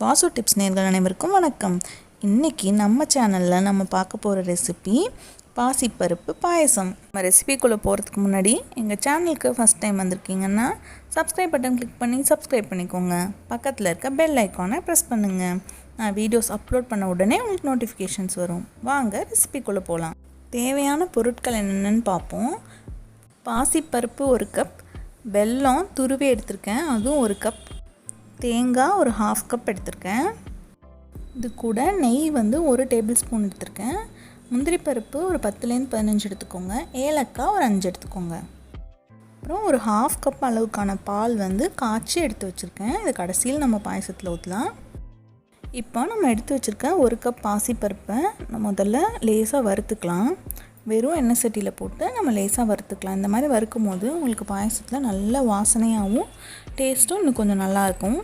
Vasu tips நேயர்கள் அனைவருக்கும் வணக்கம். இன்றைக்கி நம்ம சேனலில் நம்ம பார்க்க போகிற ரெசிபி பாசி பருப்பு பாயசம். நம்ம ரெசிபிக்குள்ளே போகிறதுக்கு முன்னாடி எங்கள் சேனலுக்கு ஃபஸ்ட் டைம் வந்திருக்கீங்கன்னா சப்ஸ்கிரைப் பட்டன் கிளிக் பண்ணி சப்ஸ்கிரைப் பண்ணிக்கோங்க. பக்கத்தில் இருக்க பெல் ஐக்கானை ப்ரெஸ் பண்ணுங்கள். நான் வீடியோஸ் அப்லோட் பண்ண உடனே உங்களுக்கு நோட்டிஃபிகேஷன்ஸ் வரும். வாங்க ரெசிபிக்குள்ளே போகலாம். தேவையான பொருட்கள் என்னென்னு பார்ப்போம். பாசி பருப்பு 1 கப், வெல்லம் துருவி எடுத்திருக்கேன் அதுவும் 1 கப், தேங்காய் ஒரு 1/2 கப் எடுத்திருக்கேன். இது கூட நெய் 1 டேபிள் ஸ்பூன் எடுத்திருக்கேன். முந்திரி பருப்பு ஒரு 10லேருந்து 15 எடுத்துக்கோங்க. ஏலக்காய் ஒரு 5 எடுத்துக்கோங்க. அப்புறம் ஒரு 1/2 கப் அளவுக்கான பால் காய்ச்சி எடுத்து வச்சுருக்கேன். இது கடைசியில் நம்ம பாயசத்தில் ஊற்றலாம். இப்போ நம்ம எடுத்து வச்சுருக்க 1 கப் பாசி பருப்பை முதல்ல லேசாக வறுத்துக்கலாம். வெறும் எண்ணெய் சட்டியில் போட்டு நம்ம லேசாக வறுத்துக்கலாம். இந்த மாதிரி வறுக்கும் போது உங்களுக்கு பாயசத்தில் நல்ல வாசனையாகவும் டேஸ்ட்டும் இன்னும் கொஞ்சம் நல்லாயிருக்கும்.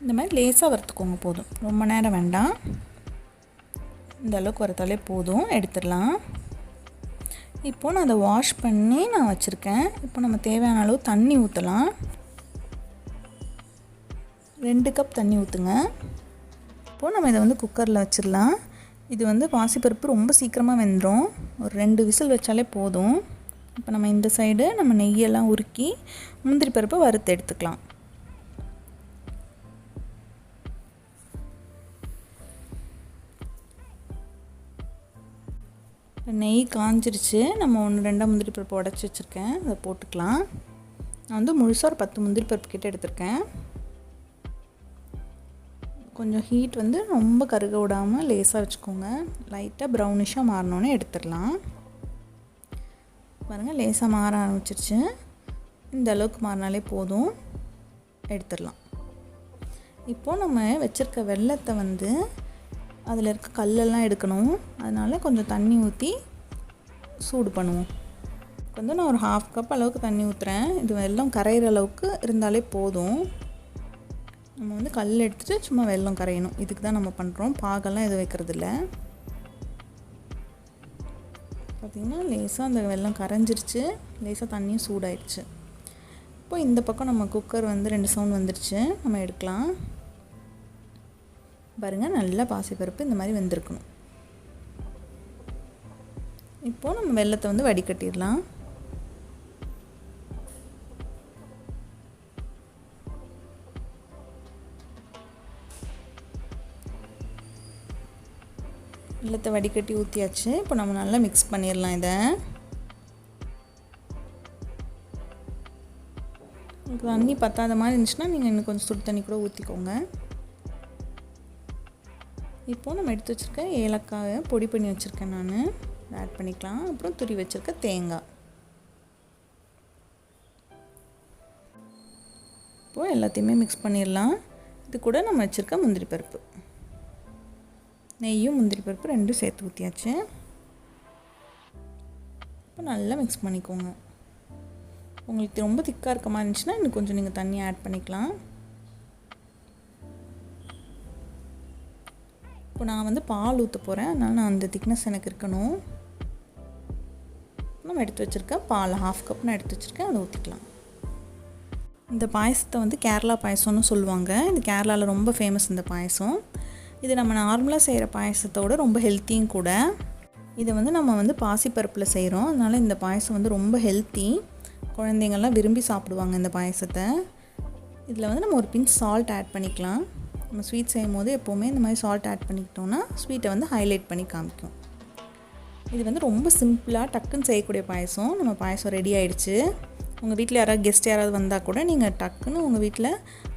இந்த மாதிரி லேசாக வறுத்துக்கோங்க, போதும், ரொம்ப நேரம் வேண்டாம். இந்த அளவுக்கு வறுத்தாலே போதும், எடுத்துடலாம். இப்போது நான் அதை வாஷ் பண்ணி நான் வச்சுருக்கேன். இப்போ நம்ம தேவையான அளவு தண்ணி ஊற்றலாம். 2 கப் தண்ணி ஊற்றுங்க. இப்போது நம்ம இதை குக்கரில் வச்சிடலாம். இது பாசிப்பருப்பு ரொம்ப சீக்கிரமாக வெந்துடும். ஒரு 2 விசில் வச்சாலே போதும். இப்போ நம்ம இந்த சைடு நம்ம நெய்யெல்லாம் உருக்கி முந்திரி பருப்பை வறுத்து எடுத்துக்கலாம். நெய் காஞ்சிருச்சு. நம்ம 1-2 முந்திரி பருப்பு உடச்சி வச்சுருக்கேன், அதை போட்டுக்கலாம். நான் முழுசாக ஒரு 10 முந்திரி பருப்பு கிட்ட எடுத்திருக்கேன். கொஞ்சம் ஹீட் ரொம்ப கருக விடாமல் லேசாக வச்சுக்கோங்க. லைட்டாக ப்ரௌனிஷாக மாறினோன்னே எடுத்துடலாம். பாருங்கள், லேசாக மாற ஆரம்பிச்சிருச்சு. இந்த அளவுக்கு மாறினாலே போதும், எடுத்துடலாம். இப்போது நம்ம வச்சுருக்க வெல்லத்தை அதில் இருக்க கல்லெல்லாம் எடுக்கணும். அதனால் கொஞ்சம் தண்ணி ஊற்றி சூடு பண்ணுவோம். நான் ஒரு 1/2 கப் அளவுக்கு தண்ணி ஊற்றுறேன். இது வெல்லம் கரையிற அளவுக்கு இருந்தாலே போதும். நம்ம கல் எடுத்துகிட்டு சும்மா வெல்லம் கரையணும். இதுக்கு தான் நம்ம பண்ணுறோம். பாகெல்லாம் எதுவும் வைக்கிறதில்ல. பார்த்திங்கன்னா லேசாக அந்த வெல்லம் கரைஞ்சிருச்சு. லேசாக தண்ணியும் சூடாயிடுச்சு. இப்போ இந்த பக்கம் நம்ம குக்கர் 2 சவுண்ட் வந்துடுச்சு. நம்ம எடுக்கலாம். பாருங்கள், நல்லா பாசிப்பருப்பு இந்த மாதிரி வெந்திருக்கணும். இப்போது நம்ம வெல்லத்தை வடிகட்டிடலாம். வெல்லத்தை வடிகட்டி ஊற்றியாச்சு. இப்போ நம்ம நல்லா மிக்ஸ் பண்ணிடலாம். இதை உங்களுக்கு தண்ணி பத்தாத மாதிரி இருந்துச்சுன்னா நீங்கள் இன்னும் கொஞ்சம் சுடு தண்ணி கூட ஊற்றிக்கோங்க. இப்போது நம்ம எடுத்து வச்சுருக்க ஏலக்காயை பொடி பண்ணி வச்சுருக்கேன், நான் ஆட் பண்ணிக்கலாம். அப்புறம் துரி வச்சுருக்க தேங்காய். இப்போது எல்லாத்தையுமே மிக்ஸ் பண்ணிடலாம். இது கூட நம்ம வச்சுருக்க முந்திரி பருப்பு, நெய்யும் முந்திரி பருப்பு 2 சேர்த்து ஊற்றியாச்சு. இப்போ நல்லா மிக்ஸ் பண்ணிக்கோங்க. உங்களுக்கு ரொம்ப திக்காக இருக்க மாதிரி இருந்துச்சுன்னா இன்னும் கொஞ்சம் நீங்கள் தண்ணி ஆட் பண்ணிக்கலாம். இப்போ நான் பால் ஊற்ற போகிறேன். அதனால் நான் அந்த திக்னஸ் எனக்கு இருக்கணும். நம்ம எடுத்து வச்சுருக்கேன் பால் 1/2 கப் நான் எடுத்து வச்சுருக்கேன், அதை ஊற்றிக்கலாம். இந்த பாயசத்தை கேரளா பாயசம்னு சொல்லுவாங்க. இது கேரளாவில் ரொம்ப ஃபேமஸ் இந்த பாயசம். இது நம்ம நார்மலாக செய்கிற பாயசத்தோடு ரொம்ப ஹெல்த்தியும் கூட. இதை நம்ம பாசிப்பருப்பில் செய்கிறோம். அதனால் இந்த பாயசம் ரொம்ப ஹெல்த்தி. குழந்தைங்கள்லாம் விரும்பி சாப்பிடுவாங்க இந்த பாயசத்தை. இதில் நம்ம ஒரு பிஞ்ச் சால்ட் ஆட் பண்ணிக்கலாம். நம்ம ஸ்வீட் செய்யும் போது எப்போவுமே இந்த மாதிரி சால்ட் ஆட் பண்ணிக்கிட்டோன்னா ஸ்வீட்டை ஹைலைட் பண்ணி காமிக்கும். இது ரொம்ப சிம்பிளாக டக்குன்னு செய்யக்கூடிய பாயசம். நம்ம பாயசம் ரெடி ஆகிடுச்சு. உங்கள் வீட்டில் யாராவது கெஸ்ட் யாராவது வந்தால் கூட நீங்கள் டக்குன்னு உங்கள் வீட்டில்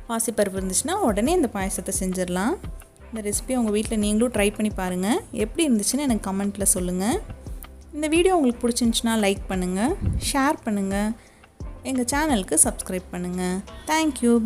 பாசிப்பருப்பு இருந்துச்சுன்னா உடனே இந்த பாயசத்தை செஞ்சிடலாம். இந்த ரெசிபி உங்கள் வீட்டில் நீங்களும் ட்ரை பண்ணி பாருங்கள். எப்படி இருந்துச்சுன்னு எனக்கு கமெண்ட்டில் சொல்லுங்கள். இந்த வீடியோ உங்களுக்கு பிடிச்சிருந்துச்சுன்னா லைக் பண்ணுங்கள், ஷேர் பண்ணுங்கள், எங்கள் சேனலுக்கு சப்ஸ்கிரைப் பண்ணுங்கள். தேங்க்யூ.